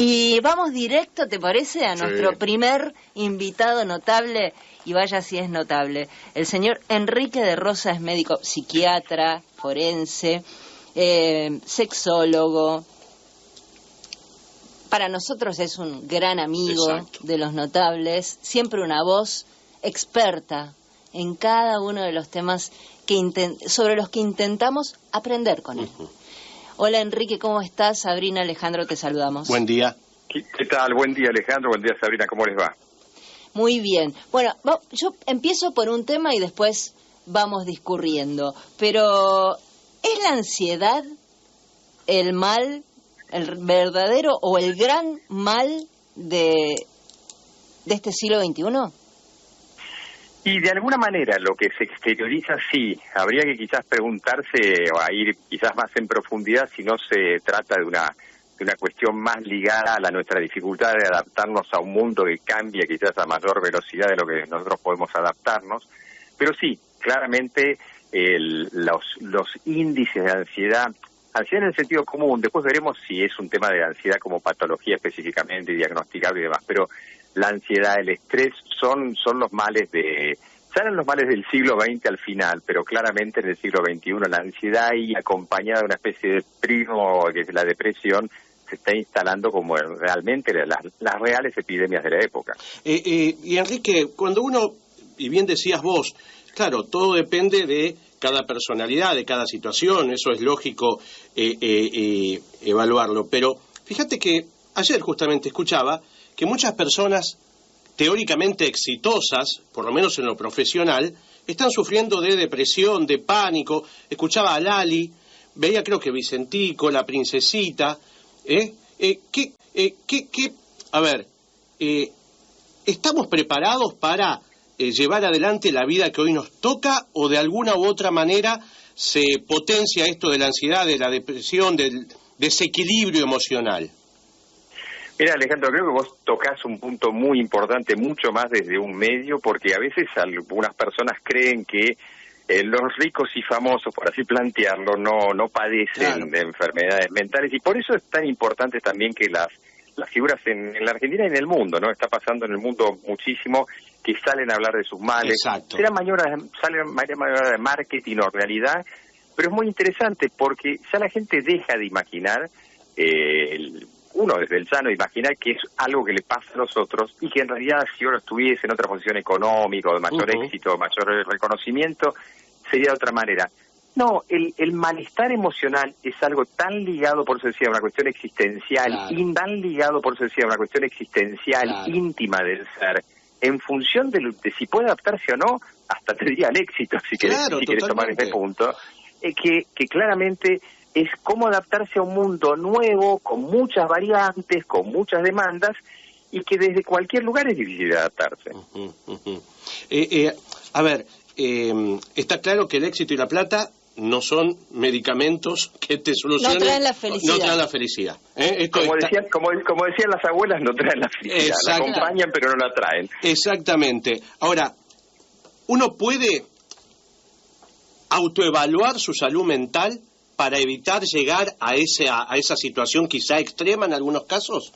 Y vamos directo, ¿te parece?, a nuestro primer invitado notable, y vaya si es notable. El señor Enrique de Rosa es médico psiquiatra, forense, sexólogo. Para nosotros es un gran amigo. Exacto. De los notables, siempre una voz experta en cada uno de los temas sobre los que intentamos aprender con él. Hola Enrique, ¿cómo estás? Sabrina, Alejandro, te saludamos. Buen día. ¿Qué tal? Buen día Alejandro, buen día Sabrina, ¿cómo les va? Muy bien. Bueno, yo empiezo por un tema y después vamos discurriendo. Pero, ¿es la ansiedad el mal, el verdadero o el gran mal de este siglo XXI? Y de alguna manera lo que se exterioriza sí, habría que quizás preguntarse o a ir quizás más en profundidad si no se trata de una cuestión más ligada a nuestra dificultad de adaptarnos a un mundo que cambia quizás a mayor velocidad de lo que nosotros podemos adaptarnos, pero sí, claramente los índices de ansiedad en el sentido común, después veremos si es un tema de ansiedad como patología específicamente, diagnosticable y demás, pero la ansiedad, el estrés son los males eran los males del siglo XX al final, pero claramente en el siglo XXI la ansiedad y acompañada de una especie de primo que es la depresión se está instalando como realmente las reales epidemias de la época. Y Enrique, cuando uno, y bien decías vos, claro, todo depende de cada personalidad, de cada situación, eso es lógico evaluarlo, pero fíjate que ayer justamente escuchaba que muchas personas teóricamente exitosas, por lo menos en lo profesional, están sufriendo de depresión, de pánico. Escuchaba a Lali, veía creo que Vicentico, la princesita. ¿Estamos preparados para llevar adelante la vida que hoy nos toca o de alguna u otra manera se potencia esto de la ansiedad, de la depresión, del desequilibrio emocional? Mira, Alejandro, creo que vos tocás un punto muy importante, mucho más desde un medio, porque a veces algunas personas creen que los ricos y famosos, por así plantearlo, no padecen de enfermedades mentales, y por eso es tan importante también que las figuras en la Argentina y en el mundo, ¿no? Está pasando en el mundo muchísimo, que salen a hablar de sus males. Exacto. Salen maniobras de marketing o realidad, pero es muy interesante porque ya la gente deja de imaginar uno desde el sano imaginar que es algo que le pasa a los otros y que en realidad si uno estuviese en otra posición económica o de mayor éxito, mayor reconocimiento, sería de otra manera. No, el malestar emocional es algo tan ligado, por eso decía, a una cuestión existencial, tan ligado, por eso decía, a una cuestión existencial, íntima del ser, en función de si puede adaptarse o no, hasta te diría al éxito, si querés tomar ese punto, que claramente es cómo adaptarse a un mundo nuevo, con muchas variantes, con muchas demandas, y que desde cualquier lugar es difícil de adaptarse. Está claro que el éxito y la plata no son medicamentos que te solucionen. No traen la felicidad. No traen la felicidad. Como decían las abuelas, no traen la felicidad. La acompañan, pero no la traen. Exactamente. Ahora, ¿uno puede autoevaluar su salud mental para evitar llegar a esa situación quizá extrema en algunos casos?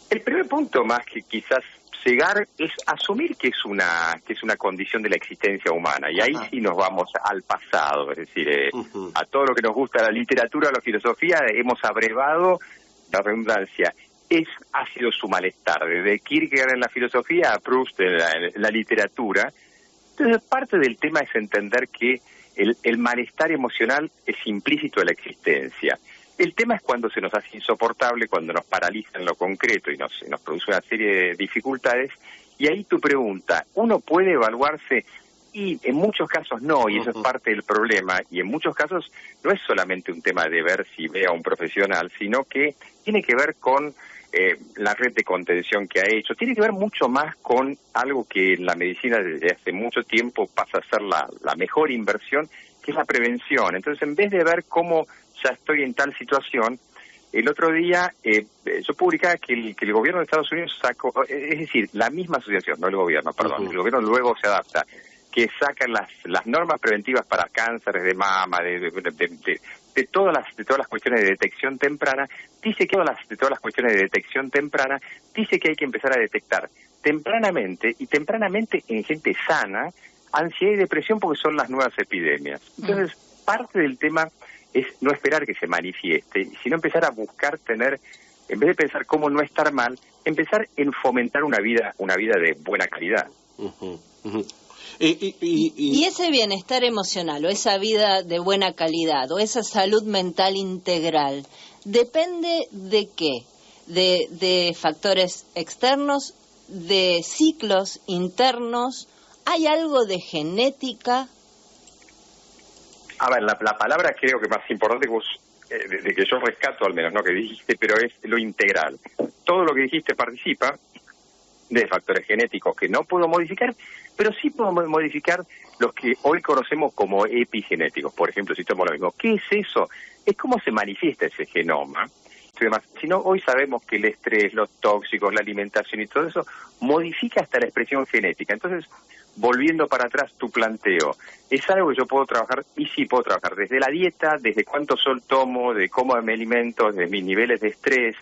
El primer punto, más que quizás llegar, es asumir que es una condición de la existencia humana, y ahí sí nos vamos al pasado, es decir, a todo lo que nos gusta la literatura, la filosofía, hemos abrevado la redundancia. Ha sido su malestar, desde Kierkegaard en la filosofía a Proust en la literatura. Entonces parte del tema es entender que el malestar emocional es implícito de la existencia. El tema es cuando se nos hace insoportable, cuando nos paraliza en lo concreto y nos produce una serie de dificultades. Y ahí tu pregunta, ¿uno puede evaluarse? Y en muchos casos no, y eso es parte del problema. Y en muchos casos no es solamente un tema de ver si ve a un profesional, sino que tiene que ver con la red de contención que ha hecho. Tiene que ver mucho más con algo que en la medicina desde hace mucho tiempo pasa a ser la mejor inversión, que es la prevención. Entonces, en vez de ver cómo ya estoy en tal situación, el otro día yo publicaba que el gobierno de Estados Unidos sacó, es decir, la misma asociación, no el gobierno, perdón, el gobierno luego se adapta, que sacan las normas preventivas para cánceres de mama, de todas las cuestiones de detección temprana, dice que que hay que empezar a detectar tempranamente en gente sana ansiedad y depresión, porque son las nuevas epidemias. Entonces, parte del tema es no esperar que se manifieste, sino empezar a buscar tener, en vez de pensar cómo no estar mal, empezar en fomentar una vida de buena calidad. Y ese bienestar emocional, o esa vida de buena calidad, o esa salud mental integral, ¿depende de qué? ¿De factores externos, de ciclos internos? ¿Hay algo de genética? A ver, la palabra creo que más importante que vos, de que yo rescato al menos, no que dijiste, pero es lo integral. Todo lo que dijiste participa de factores genéticos que no puedo modificar, pero sí puedo modificar los que hoy conocemos como epigenéticos. Por ejemplo, si tomo lo mismo, ¿qué es eso? Es cómo se manifiesta ese genoma. Si no, hoy sabemos que el estrés, los tóxicos, la alimentación y todo eso modifica hasta la expresión genética. Entonces, volviendo para atrás tu planteo, es algo que yo puedo trabajar, y sí puedo trabajar desde la dieta, desde cuánto sol tomo, de cómo me alimento, de mis niveles de estrés,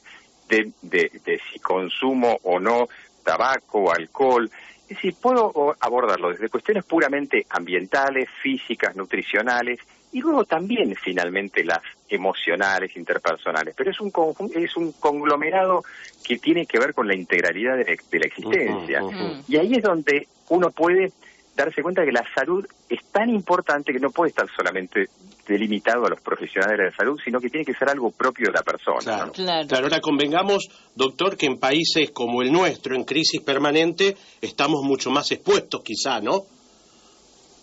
de si consumo o no tabaco o alcohol. Es decir, puedo abordarlo desde cuestiones puramente ambientales, físicas, nutricionales, y luego también finalmente las emocionales, interpersonales. Pero es un conglomerado que tiene que ver con la integralidad de la existencia. Y ahí es donde uno puede darse cuenta que la salud es tan importante que no puede estar solamente delimitado a los profesionales de la salud, sino que tiene que ser algo propio de la persona. Claro, ¿no? claro. Ahora convengamos, doctor, que en países como el nuestro, en crisis permanente, estamos mucho más expuestos quizá, ¿no?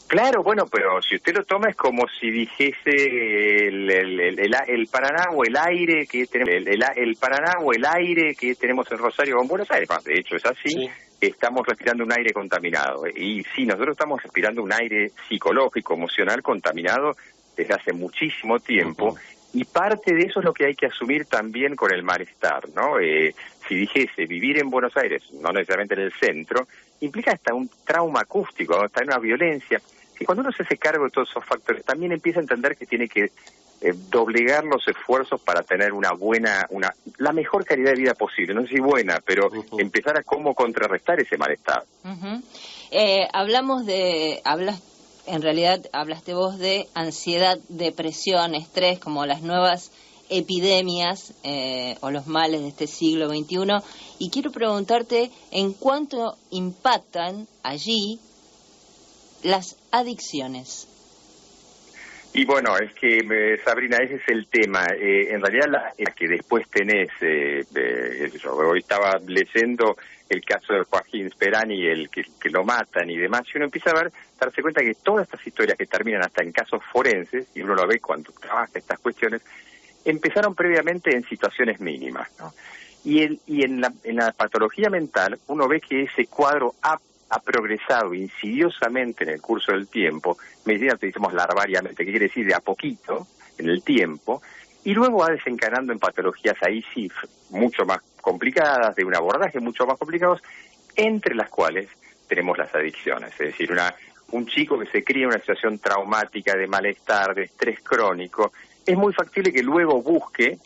Claro, bueno, pero si usted lo toma es como si dijese el Paraná o el aire que tenemos, el Paraná o el aire que tenemos en Rosario o en Buenos Aires. De hecho es así. Sí. Estamos respirando un aire contaminado. Y sí, nosotros estamos respirando un aire psicológico, emocional contaminado desde hace muchísimo tiempo. Y parte de eso es lo que hay que asumir también con el malestar, ¿no? Si dijese vivir en Buenos Aires, no necesariamente en el centro, implica hasta un trauma acústico, ¿no? Hasta una violencia. Y cuando uno se hace cargo de todos esos factores, también empieza a entender que tiene que doblegar los esfuerzos para tener la mejor calidad de vida posible. No sé si buena, pero empezar a cómo contrarrestar ese malestar. En realidad hablaste vos de ansiedad, depresión, estrés, como las nuevas epidemias o los males de este siglo XXI. Y quiero preguntarte en cuánto impactan allí las adicciones. Y bueno, es que, Sabrina, ese es el tema. En realidad, la que después tenés, yo hoy estaba leyendo el caso de Joaquín Sperani, el que lo matan y demás, y uno empieza a darse cuenta que todas estas historias que terminan hasta en casos forenses, y uno lo ve cuando trabaja estas cuestiones, empezaron previamente en situaciones mínimas, ¿no? Y en la patología mental, uno ve que ese cuadro ha progresado insidiosamente en el curso del tiempo, medicina decimos larvariamente, que quiere decir de a poquito, en el tiempo, y luego va desencadenando en patologías ahí sí mucho más complicadas, de un abordaje mucho más complicados, entre las cuales tenemos las adicciones. Es decir, un chico que se cría en una situación traumática, de malestar, de estrés crónico, es muy factible que luego busque,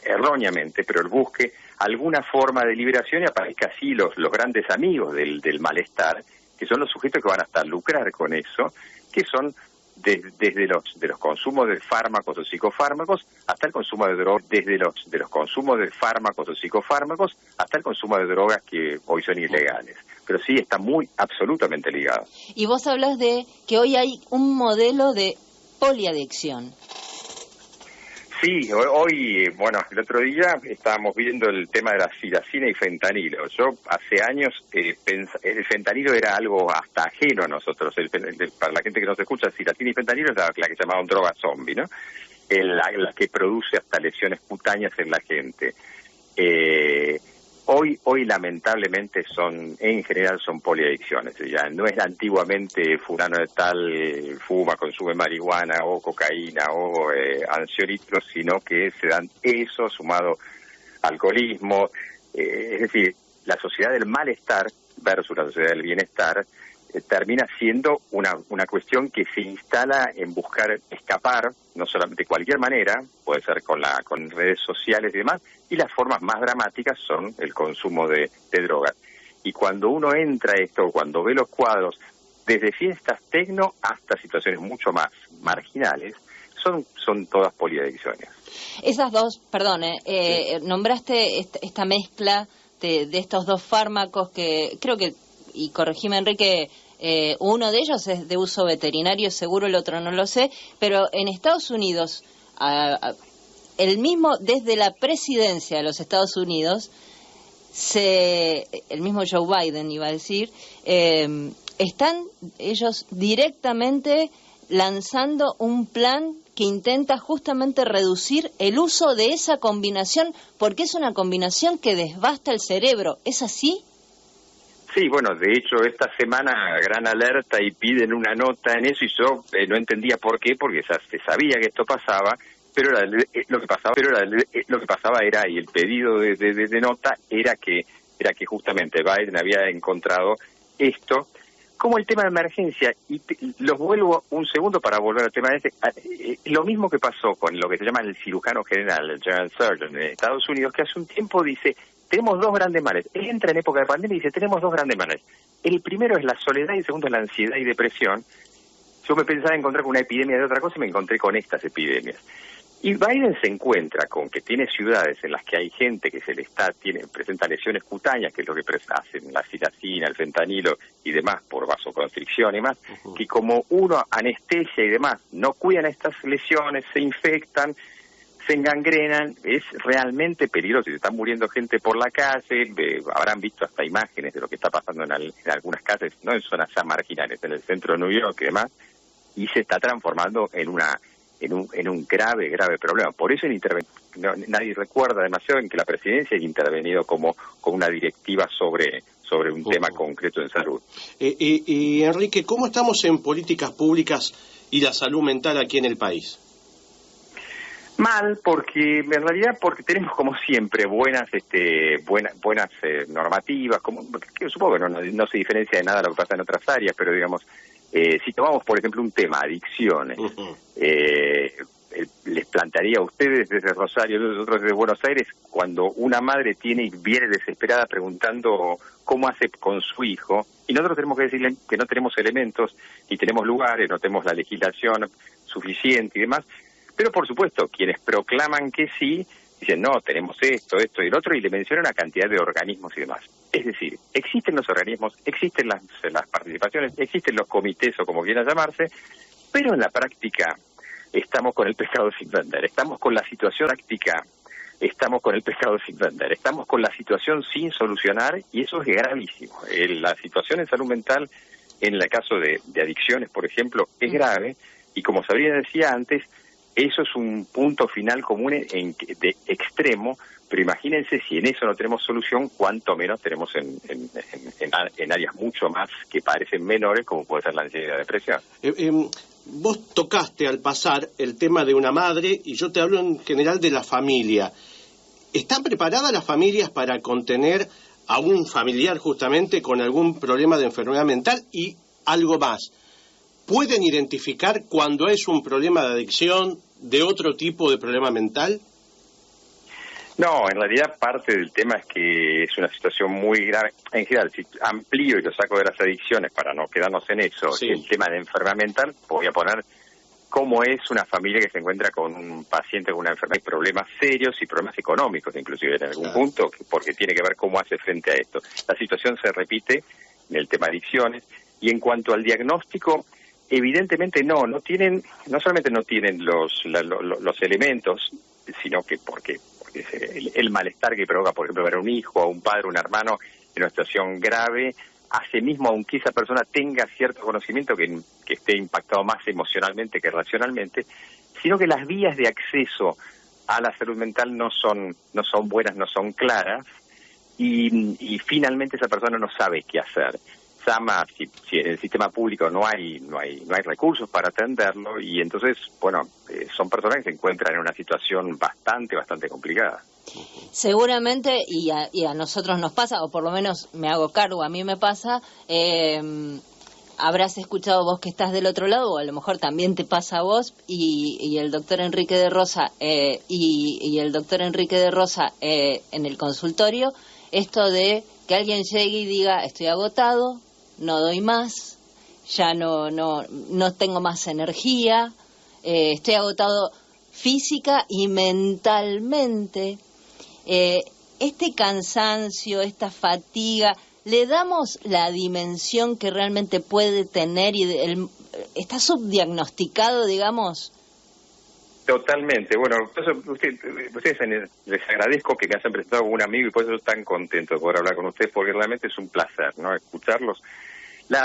erróneamente, pero él busque alguna forma de liberación y aparezca así los grandes amigos del malestar, que son los sujetos que van hasta lucrar con eso, que son desde los consumos de fármacos o psicofármacos hasta el consumo de drogas, desde los consumos de fármacos o psicofármacos hasta el consumo de drogas que hoy son ilegales. Pero sí está muy absolutamente ligado. Y vos hablas de que hoy hay un modelo de poliadicción. Sí, hoy, bueno, el otro día estábamos viendo el tema de la silacina y fentanilo. Yo hace años el fentanilo era algo hasta ajeno a nosotros. Para la gente que nos escucha, silacina y fentanilo es la que llamaban droga zombie, ¿no? La que produce hasta lesiones cutáneas en la gente. Hoy lamentablemente en general son poliadicciones. Ya no es antiguamente fulano de tal fuma, consume marihuana o cocaína o ansiolíticos, sino que se dan eso sumado alcoholismo. Es decir, la sociedad del malestar versus la sociedad del bienestar termina siendo una cuestión que se instala en buscar escapar, no solamente de cualquier manera, puede ser con redes sociales y demás, y las formas más dramáticas son el consumo de drogas. Y cuando uno entra a esto, cuando ve los cuadros, desde fiestas tecno hasta situaciones mucho más marginales, son todas poliadicciones. Esas dos, perdón, nombraste esta mezcla de estos dos fármacos que creo que, y corregime Enrique, uno de ellos es de uso veterinario, seguro el otro no lo sé, pero en Estados Unidos, el mismo, desde la presidencia de los Estados Unidos, el mismo Joe Biden iba a decir, están ellos directamente lanzando un plan que intenta justamente reducir el uso de esa combinación, porque es una combinación que desbasta el cerebro. ¿Es así? Sí, bueno, de hecho esta semana gran alerta y piden una nota en eso y yo no entendía por qué, porque ya se sabía que esto pasaba, pero lo que pasaba era, y el pedido de nota era que justamente Biden había encontrado esto como el tema de emergencia, y los vuelvo un segundo para volver al tema de lo mismo que pasó con lo que se llama el cirujano general, el General Surgeon de Estados Unidos, que hace un tiempo dice, tenemos dos grandes males. Él entra en época de pandemia y dice, tenemos dos grandes males. El primero es la soledad y el segundo es la ansiedad y depresión. Yo me pensaba encontrar con una epidemia de otra cosa y me encontré con estas epidemias. Y Biden se encuentra con que tiene ciudades en las que hay gente que presenta lesiones cutáneas, que es lo que hacen la silacina, el fentanilo y demás por vasoconstricción y más, que como uno anestesia y demás no cuidan estas lesiones, se infectan, se engangrenan, es realmente peligroso. Se está muriendo gente por la calle, habrán visto hasta imágenes de lo que está pasando en algunas calles, no en zonas ya marginales, en el centro de New York y demás, y se está transformando en un grave problema. Por eso nadie recuerda demasiado en que la presidencia haya intervenido como una directiva sobre un tema concreto en salud. Y Enrique, ¿cómo estamos en políticas públicas y la salud mental aquí en el país? Mal, porque en realidad tenemos como siempre buenas normativas, que supongo que no se diferencia de nada de lo que pasa en otras áreas, pero digamos, si tomamos por ejemplo un tema, adicciones, les plantearía a ustedes desde Rosario, nosotros desde Buenos Aires, cuando una madre viene desesperada preguntando cómo hace con su hijo, y nosotros tenemos que decirle que no tenemos elementos, ni tenemos lugares, no tenemos la legislación suficiente y demás. Pero por supuesto, quienes proclaman que sí, dicen, no, tenemos esto y el otro, y le mencionan una cantidad de organismos y demás. Es decir, existen los organismos, existen las participaciones, existen los comités o como quieran llamarse, pero en la práctica estamos con el pescado sin vender, estamos con la situación práctica, estamos con el pescado sin vender, estamos con la situación sin solucionar, y eso es gravísimo. La situación en salud mental, en el caso de adicciones, por ejemplo, es grave, y como Sabrina decía antes, eso es un punto final común de extremo, pero imagínense si en eso no tenemos solución, cuánto menos tenemos en áreas mucho más que parecen menores, como puede ser la ansiedad y la depresión. Vos tocaste al pasar el tema de una madre, y yo te hablo en general de la familia. ¿Están preparadas las familias para contener a un familiar justamente con algún problema de enfermedad mental? Y algo más, ¿pueden identificar cuando es un problema de adicción, de otro tipo de problema mental? No, en realidad parte del tema es que es una situación muy grave. En general, si amplío y lo saco de las adicciones para no quedarnos en eso, sí. El tema de enfermedad mental, voy a poner cómo es una familia que se encuentra con un paciente con una enfermedad y problemas serios y problemas económicos, inclusive en algún punto, porque tiene que ver cómo hace frente a esto. La situación se repite en el tema de adicciones, y en cuanto al diagnóstico, evidentemente no solamente no tienen los elementos, sino que porque el malestar que provoca, por ejemplo, ver a un hijo, a un padre, un hermano en una situación grave, hace mismo, aunque esa persona tenga cierto conocimiento que esté impactado más emocionalmente que racionalmente, sino que las vías de acceso a la salud mental no son buenas, no son claras, y finalmente esa persona no sabe qué hacer. Si en el sistema público no hay recursos para atenderlo, y entonces, son personas que se encuentran en una situación bastante complicada. Seguramente, y a nosotros nos pasa, o por lo menos me hago cargo, a mí me pasa, habrás escuchado vos que estás del otro lado, o a lo mejor también te pasa a vos, y el doctor Enrique de Rosa, y el doctor Enrique de Rosa en el consultorio, esto de que alguien llegue y diga, estoy agotado, no doy más, ya no tengo más energía, estoy agotado física y mentalmente. Este cansancio, esta fatiga, ¿le damos la dimensión que realmente puede tener y está subdiagnosticado, digamos? Totalmente. Bueno, ustedes les agradezco que me hayan presentado como un amigo y por eso estoy tan contento de poder hablar con ustedes, porque realmente es un placer, ¿no?, escucharlos. La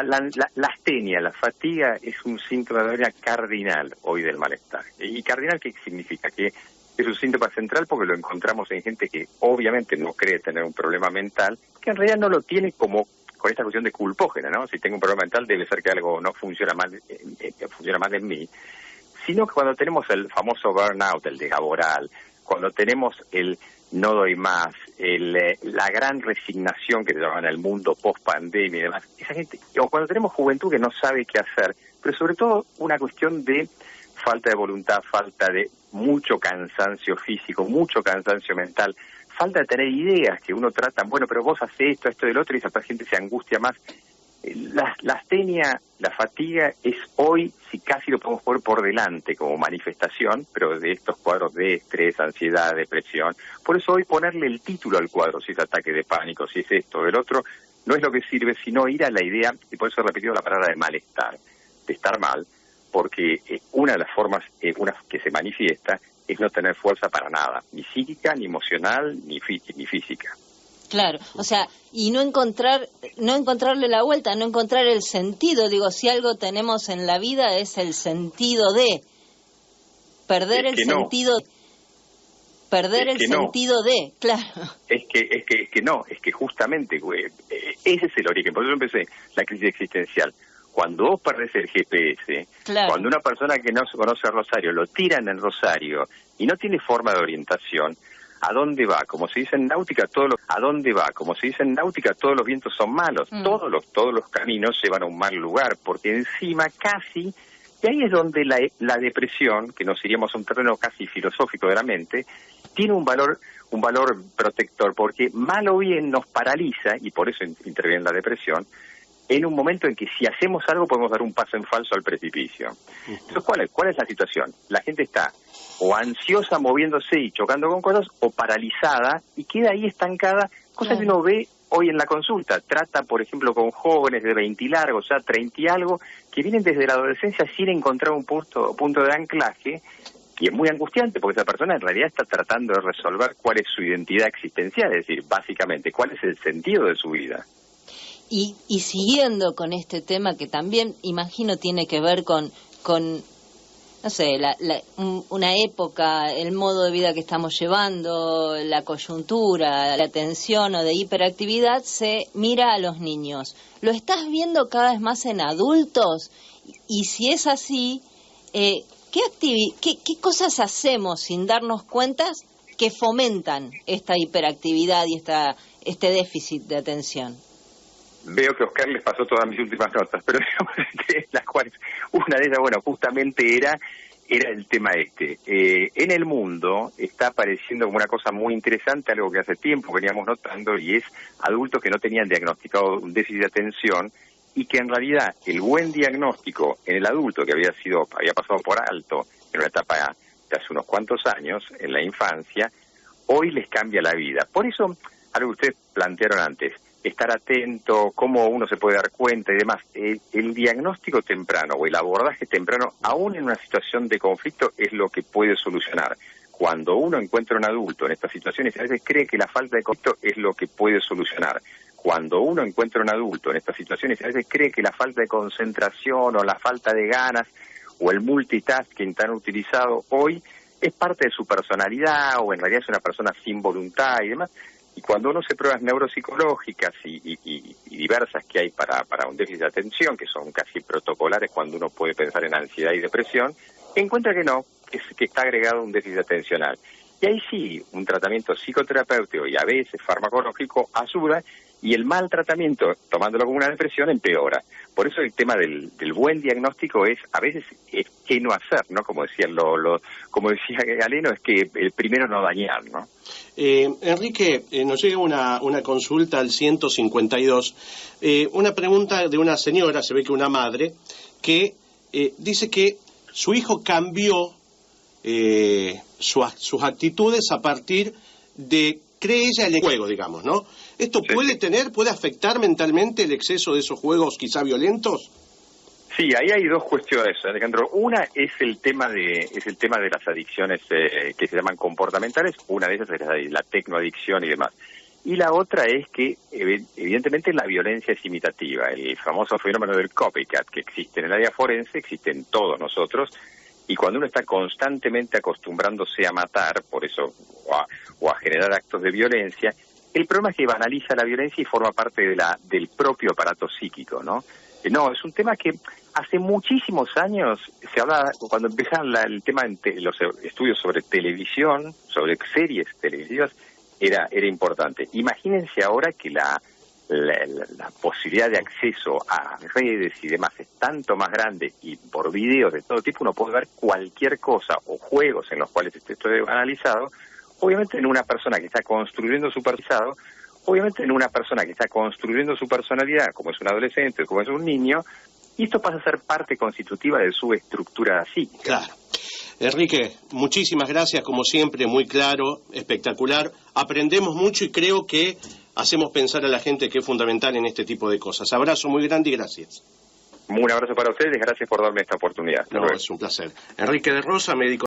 astenia, la fatiga, es un síntoma de manera cardinal hoy del malestar. ¿Y cardinal qué significa? Que es un síntoma central porque lo encontramos en gente que obviamente no cree tener un problema mental, que en realidad no lo tiene como con esta cuestión de culpógena, ¿no? Si tengo un problema mental debe ser que algo no funciona mal en mí, sino que cuando tenemos el famoso burnout, el laboral, cuando tenemos el no doy más, la gran resignación que se llama en el mundo post-pandemia y demás, esa gente, o cuando tenemos juventud que no sabe qué hacer, pero sobre todo una cuestión de falta de voluntad, falta de mucho cansancio físico, mucho cansancio mental, falta de tener ideas que uno trata, bueno, pero vos haces esto del otro, y esa gente se angustia más. La astenia, la fatiga es hoy, si casi lo podemos poner por delante como manifestación, pero de estos cuadros de estrés, ansiedad, depresión. Por eso hoy ponerle el título al cuadro, si es ataque de pánico, si es esto o del otro, no es lo que sirve, sino ir a la idea, y por eso he repetido la palabra de malestar, de estar mal, porque una de las formas una que se manifiesta es no tener fuerza para nada, ni psíquica, ni emocional, ni física. Claro, o sea, y no encontrarle la vuelta, no encontrar el sentido. Digo, si algo tenemos en la vida es el sentido de perder el sentido, claro. Es que justamente, ese es el origen. Por eso empecé la crisis existencial. Cuando vos perdés el GPS, claro, cuando una persona que no conoce a Rosario lo tiran en Rosario y no tiene forma de orientación, ¿a dónde va? Como se dice en náutica, todos los vientos son malos. Todos los caminos llevan a un mal lugar, porque encima casi, y ahí es donde la depresión, que nos iríamos a un terreno casi filosófico de la mente, tiene un valor protector, porque mal o bien nos paraliza, y por eso interviene la depresión, en un momento en que si hacemos algo podemos dar un paso en falso al precipicio. Entonces, ¿cuál es la situación? La gente está o ansiosa moviéndose y chocando con cosas, o paralizada y queda ahí estancada, cosa que uno ve hoy en la consulta. Trata, por ejemplo, con jóvenes de 20 y largos, ya 30 y algo, que vienen desde la adolescencia sin encontrar un punto de anclaje, y es muy angustiante porque esa persona en realidad está tratando de resolver cuál es su identidad existencial, es decir, básicamente, cuál es el sentido de su vida. Y siguiendo con este tema que también imagino tiene que ver con no sé, una época, el modo de vida que estamos llevando, la coyuntura, la tensión o de hiperactividad, se mira a los niños. ¿Lo estás viendo cada vez más en adultos? Y si es así, ¿qué cosas hacemos sin darnos cuenta que fomentan esta hiperactividad y este déficit de atención? Veo que Oscar les pasó todas mis últimas notas, pero digamos, las cuales, una de ellas, bueno, justamente era el tema en el mundo está apareciendo como una cosa muy interesante, algo que hace tiempo veníamos notando, y es adultos que no tenían diagnosticado un déficit de atención, y que en realidad el buen diagnóstico en el adulto, que había pasado por alto en una etapa de hace unos cuantos años, en la infancia, hoy les cambia la vida. Por eso, algo que ustedes plantearon antes, estar atento, cómo uno se puede dar cuenta y demás. El diagnóstico temprano o el abordaje temprano, aún en una situación de conflicto, es lo que puede solucionar. Cuando uno encuentra un adulto en estas situaciones, a veces cree que la falta de conflicto es lo que puede solucionar. Cuando uno encuentra un adulto en estas situaciones, a veces cree que la falta de concentración o la falta de ganas o el multitasking tan utilizado hoy es parte de su personalidad, o en realidad es una persona sin voluntad y demás. Y cuando uno hace pruebas neuropsicológicas y diversas que hay para un déficit de atención, que son casi protocolares cuando uno puede pensar en ansiedad y depresión, encuentra que no, que está agregado un déficit atencional. Y ahí sí, un tratamiento psicoterapéutico y a veces farmacológico ayuda, y el mal tratamiento, tomándolo como una depresión, empeora. Por eso el tema del buen diagnóstico es, a veces, qué no hacer, ¿no? Como decía como decía Galeno, es que el primero no dañar, ¿no? Enrique, nos llega una consulta al 152, una pregunta de una señora, se ve que una madre, que dice que su hijo cambió sus actitudes a partir de, cree ella, el juego, digamos, ¿no? ¿Esto puede afectar mentalmente el exceso de esos juegos quizá violentos? Sí, ahí hay dos cuestiones, Alejandro. Una es el tema de las adicciones que se llaman comportamentales. Una de ellas es la tecnoadicción y demás. Y la otra es que, evidentemente, la violencia es imitativa. El famoso fenómeno del copycat que existe en el área forense, existe en todos nosotros. Y cuando uno está constantemente acostumbrándose a matar, por eso, o a generar actos de violencia, el problema es que banaliza la violencia y forma parte del propio aparato psíquico, ¿no? No, es un tema que hace muchísimos años se hablaba, cuando empezaron el tema en los estudios sobre televisión, sobre series televisivas, era importante. Imagínense ahora que la posibilidad de acceso a redes y demás es tanto más grande, y por videos de todo tipo uno puede ver cualquier cosa, o juegos en los cuales esté analizado. Obviamente en una persona que está construyendo su personalidad, como es un adolescente, como es un niño, y esto pasa a ser parte constitutiva de su estructura psíquica. Claro. Enrique, muchísimas gracias, como siempre, muy claro, espectacular. Aprendemos mucho y creo que hacemos pensar a la gente que es fundamental en este tipo de cosas. Abrazo muy grande y gracias. Un abrazo para ustedes, gracias por darme esta oportunidad. No, es un placer. Enrique de Rosa, médico